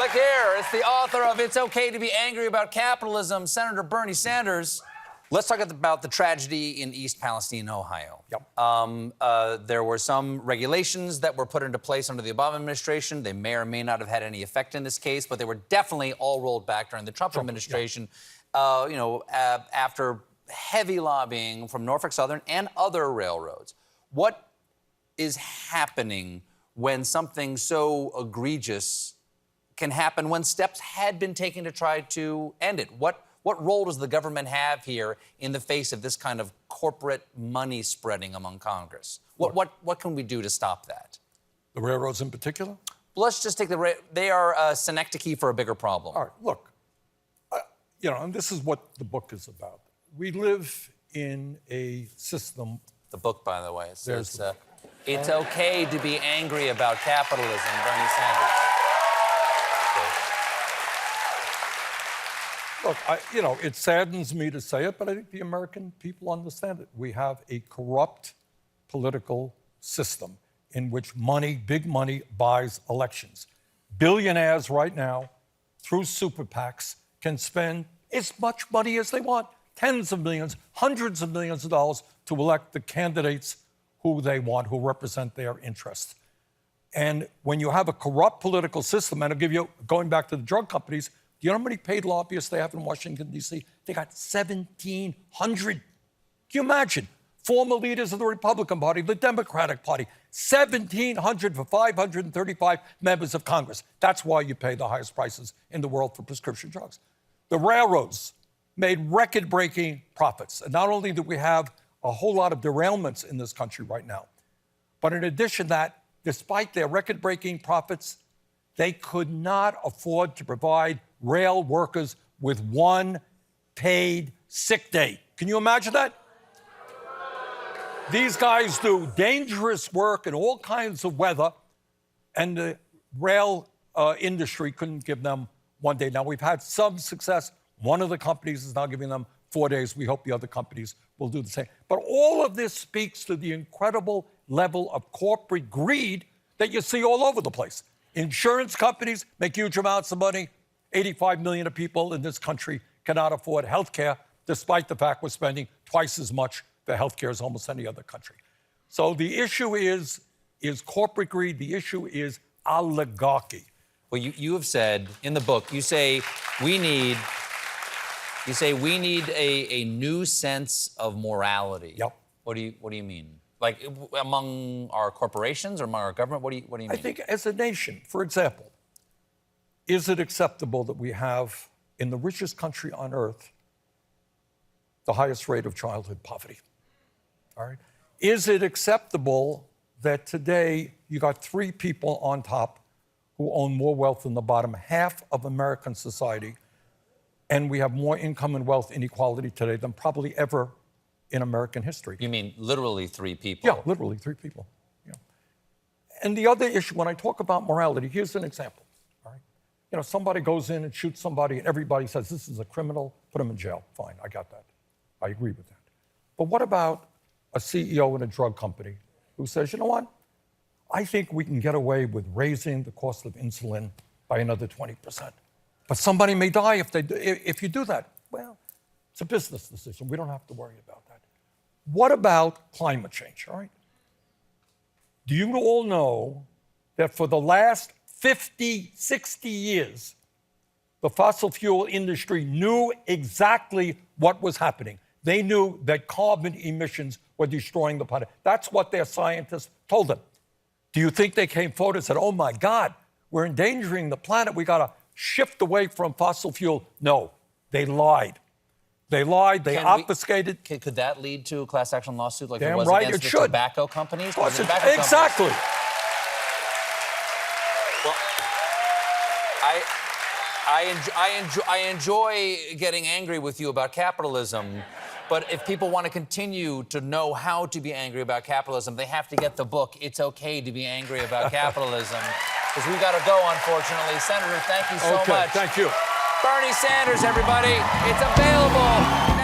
back here. It's the author of It's Okay to Be Angry About Capitalism, Senator Bernie Sanders. Let's talk about the tragedy in East Palestine, Ohio. Yep. There were some regulations that were put into place under the Obama administration. They may or may not have had any effect in this case, but they were definitely all rolled back during the Trump administration. Yeah. After heavy lobbying from Norfolk Southern and other railroads. What is happening when something so egregious can happen when steps had been taken to try to end it? What role does the government have here in the face of this kind of corporate money spreading among Congress? What can we do to stop that? The railroads in particular? Let's just take they are synecdoche for a bigger problem. All right, look, and this is what the book is about. We live in a system. The book, by the way, says it's okay to be angry about capitalism, Bernie Sanders. Look, it saddens me to say it, but I think the American people understand it. We have a corrupt political system in which big money, buys elections. Billionaires right now, through super PACs, can spend as much money as they want, tens of millions, hundreds of millions of dollars to elect the candidates who they want, who represent their interests. And when you have a corrupt political system, and I'll give you, going back to the drug companies, do you know how many paid lobbyists they have in Washington, D.C.? They got 1,700. Can you imagine? Former leaders of the Republican Party, the Democratic Party, 1,700 for 535 members of Congress. That's why you pay the highest prices in the world for prescription drugs. The railroads made record-breaking profits. And not only do we have a whole lot of derailments in this country right now, but in addition to that, despite their record-breaking profits, they could not afford to provide rail workers with one paid sick day. Can you imagine that? These guys do dangerous work in all kinds of weather, and the rail industry couldn't give them one day. Now, we've had some success. One of the companies is now giving them 4 days. We hope the other companies will do the same. But all of this speaks to the incredible level of corporate greed that you see all over the place. Insurance companies make huge amounts of money. 85 million of people in this country cannot afford health care, despite the fact we're spending twice as much for health care as almost any other country. So the issue is corporate greed. The issue is oligarchy. Well, you have said in the book, you say we need a new sense of morality. Yep. What do you mean? Like among our corporations or among our government? What do you mean? I think as a nation, for example, is it acceptable that we have in the richest country on earth the highest rate of childhood poverty? All right. Is it acceptable that today you got 3 people on top who own more wealth than the bottom half of American society, and we have more income and wealth inequality today than probably ever in American history? You mean literally 3 people? Yeah, literally 3 people. Yeah. And the other issue, when I talk about morality, here's an example. All right. Somebody goes in and shoots somebody, and everybody says, this is a criminal, put him in jail. Fine, I got that. I agree with that. But what about a CEO in a drug company who says, you know what? I think we can get away with raising the cost of insulin by another 20%. But somebody may die if you do that. Well, it's a business decision. We don't have to worry about that. What about climate change, all right? Do you all know that for the last 50, 60 years, the fossil fuel industry knew exactly what was happening? They knew that carbon emissions were destroying the planet. That's what their scientists told them. Do you think they came forward and said, oh my God, we're endangering the planet, we gotta shift away from fossil fuel? No, they lied. They lied, they obfuscated. Could that lead to a class action lawsuit like Damn there was right against it the should. tobacco companies? Exactly. Well, I enjoy getting angry with you about capitalism, but if people want to continue to know how to be angry about capitalism, they have to get the book, It's Okay to Be Angry About Capitalism, because we've got to go, unfortunately. Senator, thank you so much. Thank you. Bernie Sanders, everybody. It's available.